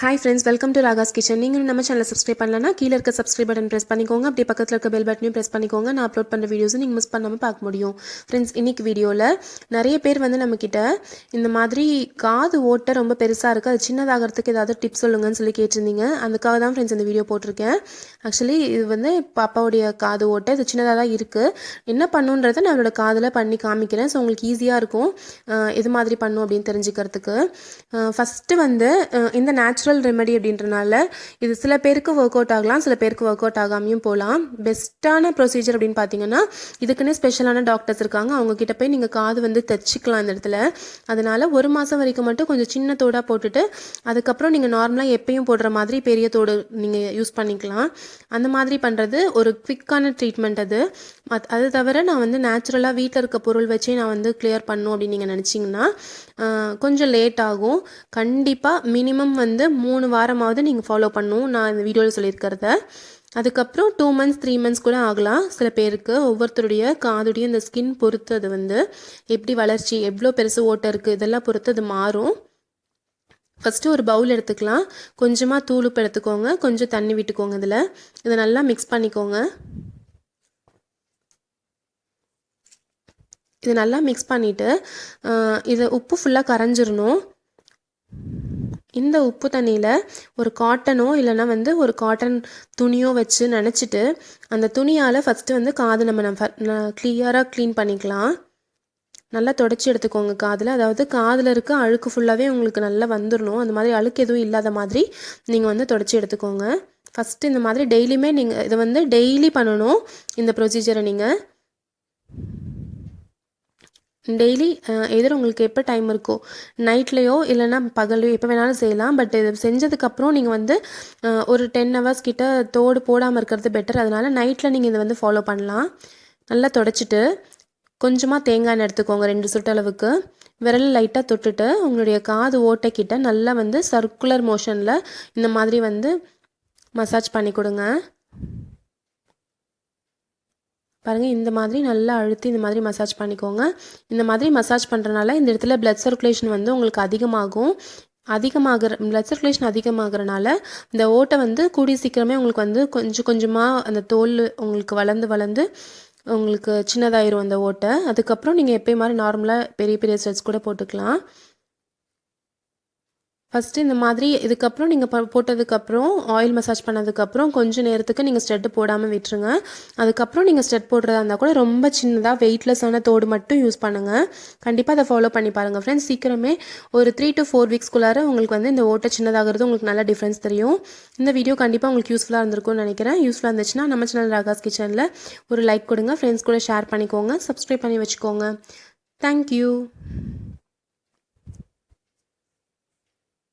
Hi friends, welcome to Ragas Kitchen. நீங்களும் நம்ம சேனலை சப்ஸ்கிரைப் பண்ணலனா கீழ இருக்க சப்ஸ்கிரைப் பட்டன் பிரஸ் பண்ணிக்கோங்க. அப்படியே பக்கத்துல இருக்க பெல் பட்டனையும் பிரஸ் பண்ணிக்கோங்க. நான் அப்லோட் பண்ற வீடியோஸ் நீங்க மிஸ் பண்ணாம பார்க்க முடியும். ஃப்ரெண்ட்ஸ், இன்னைக்கு வீடியோல நிறைய பேர் வந்து நம்ம கிட்ட இந்த மாதிரி காது ஓட்டை ரொம்ப பெருசா இருக்கு, அது சின்னதாகிறதுக்கு ஏதாவது டிப்ஸ் சொல்லுங்கன்னு சொல்லி கேட்டிருந்தீங்க. அதுக்காக தான் ஃப்ரெண்ட்ஸ் இந்த வீடியோ போட்டிருக்கேன். ஆக்சுவலி இது வந்து பாப்பாவுடைய காது ஓட்டை இது சின்னதாக தான் இருக்கு. என்ன பண்ணுன்றதை நான் அவளோட காதில் பண்ணி காமிக்கிறேன். ஸோ உங்களுக்கு ஈஸியாக இருக்கும் இது மாதிரி பண்ணும் அப்படின்னு தெரிஞ்சுக்கிறதுக்கு. ஃபஸ்ட்டு வந்து இந்த நேச்சுரல் ரெமெடி அப்படின்றனால இது சில பேருக்கு ஒர்க் அவுட் ஆகலாம், சில பேருக்கு ஒர்க் அவுட் ஆகாமையும் போகலாம். பெஸ்ட்டான ப்ரொசீஜர் அப்படின்னு பார்த்தீங்கன்னா இதுக்குன்னு ஸ்பெஷலான டாக்டர்ஸ் இருக்காங்க, அவங்க கிட்ட போய் நீங்கள் காது வந்து தைச்சிக்கலாம் இந்த இடத்துல. அதனால 1 மாதம் வரைக்கும் மட்டும் கொஞ்சம் சின்ன தோடாக போட்டுட்டு அதுக்கப்புறம் நீங்கள் நார்மலாக எப்பயும் போடுற மாதிரி பெரிய தோடு நீங்கள் யூஸ் பண்ணிக்கலாம். அந்த மாதிரி பண்ணுறது ஒரு குவிக்கான ட்ரீட்மெண்ட் அது. அது தவிர நான் வந்து நேச்சுரலாக வீட்டில் இருக்க பொருள் வச்சே நான் வந்து கிளியர் பண்ணணும் அப்படின்னு நீங்கள் நினச்சிங்கன்னா கொஞ்சம் லேட் ஆகும். கண்டிப்பாக மினிமம் வந்து 3 வாரமாவது நீங்கள் ஃபாலோ பண்ணணும், நான் இந்த வீடியோவில் சொல்லியிருக்கிறத. அதுக்கப்புறம் 2 months 3 months கூட ஆகலாம் சில பேருக்கு. ஒவ்வொருத்தருடைய காதுடைய இந்த ஸ்கின் பொறுத்து அது வந்து எப்படி வளர்ச்சி, எவ்வளோ பெருசு ஓட்டை இருக்குது, இதெல்லாம் பொறுத்து அது மாறும். ஃபஸ்ட்டு ஒரு பவுல் எடுத்துக்கலாம், கொஞ்சமாக தூளுப்பு எடுத்துக்கோங்க, கொஞ்சம் தண்ணி விட்டுக்கோங்க. இதை நல்லா மிக்ஸ் பண்ணிக்கோங்க. இது நல்லா மிக்ஸ் பண்ணிவிட்டு இது உப்பு ஃபுல்லாக கரைஞ்சிடணும். இந்த உப்பு தண்ணியில் ஒரு காட்டனோ இல்லைனா வந்து ஒரு காட்டன் துணியோ வச்சு நினச்சிட்டு அந்த துணியால் ஃபஸ்ட்டு வந்து காது நம்ம கிளியராக க்ளீன் பண்ணிக்கலாம். நல்லா தொடச்சி எடுத்துக்கோங்க காதில். அதாவது காதில் இருக்க அழுக்கு ஃபுல்லாகவே உங்களுக்கு நல்லா வந்துடணும். அந்த மாதிரி அழுக்கு எதுவும் இல்லாத மாதிரி நீங்கள் வந்து தொடச்சி எடுத்துக்கோங்க. ஃபஸ்ட்டு இந்த மாதிரி டெய்லியுமே நீங்கள் இதை வந்து டெய்லி பண்ணணும். இந்த ப்ரொசீஜரை நீங்கள் டெய்லி எதிர் உங்களுக்கு எப்போ டைம் இருக்கோ, நைட்லேயோ இல்லைனா பகல்லையோ எப்போ வேணாலும் செய்யலாம். பட் இது செஞ்சதுக்கப்புறம் நீங்கள் வந்து ஒரு 10 hours கிட்ட தோடு போடாமல் இருக்கிறது பெட்டர். அதனால் நைட்டில் நீங்கள் இதை வந்து ஃபாலோ பண்ணலாம். நல்லா தொடச்சிட்டு கொஞ்சமாக தேங்காய் எண்ணெய் எடுத்துக்கோங்க, 2 சுட்டளவுக்கு. விரல் லைட்டாக தொட்டுட்டு உங்களுடைய காது ஓட்டைக்கிட்ட நல்லா வந்து சர்க்குலர் மோஷனில் இந்த மாதிரி வந்து மசாஜ் பண்ணி கொடுங்க. பாருங்கள், இந்த மாதிரி நல்லா அழுத்தி இந்த மாதிரி மசாஜ் பண்ணிக்கோங்க. இந்த மாதிரி மசாஜ் பண்ணுறனால இந்த இடத்துல பிளட் சர்க்குலேஷன் வந்து உங்களுக்கு பிளட் சர்க்குலேஷன் அதிகமாகறனால இந்த ஓட்டை வந்து கூடிய சீக்கிரமே உங்களுக்கு வந்து கொஞ்சம் கொஞ்சமாக அந்த தோல் உங்களுக்கு வளர்ந்து உங்களுக்கு சின்னதாயிரும் அந்த ஓட்டை. அதுக்கப்புறம் நீங்கள் எப்பயும் மாதிரி நார்மலாக பெரிய பெரிய ஸ்டெட்ஸ் கூட போட்டுக்கலாம். ஃபஸ்ட்டு இந்த மாதிரி இதுக்கப்புறம் நீங்கள் போட்டதுக்கப்புறம் ஆயில் மசாஜ் பண்ணதுக்கப்புறம் கொஞ்சம் நேரத்துக்கு நீங்கள் ஸ்டெட்டு போடாமல் விட்டுருங்க. அதுக்கப்புறம் நீங்கள் ஸ்டெட் போடுறதா இருந்தால் கூட ரொம்ப சின்னதாக வெயிட்லெஸ்ஸான தோடு மட்டும் யூஸ் பண்ணுங்கள். கண்டிப்பாக அதை ஃபாலோ பண்ணி பாருங்கள் ஃப்ரெண்ட்ஸ். சீக்கிரமே ஒரு 3 to 4 weeksக்குள்ளார உங்களுக்கு வந்து இந்த ஓட்டை சின்னதாகிறது உங்களுக்கு நல்ல டிஃப்ரென்ஸ் தெரியும். இந்த வீடியோ கண்டிப்பாக உங்களுக்கு யூஸ்ஃபுல்லாக இருந்திருக்கும்னு நினைக்கிறேன். யூஸ்ஃபுல்லாக இருந்துச்சுன்னா நம்ம சேனல் ராகாஸ் கிச்சனில் ஒரு லைக் கொடுங்க, ஃப்ரெண்ட்ஸ் கூட ஷேர் பண்ணிக்கோங்க, சப்ஸ்கிரைப் பண்ணி வச்சுக்கோங்க. தேங்க்யூ.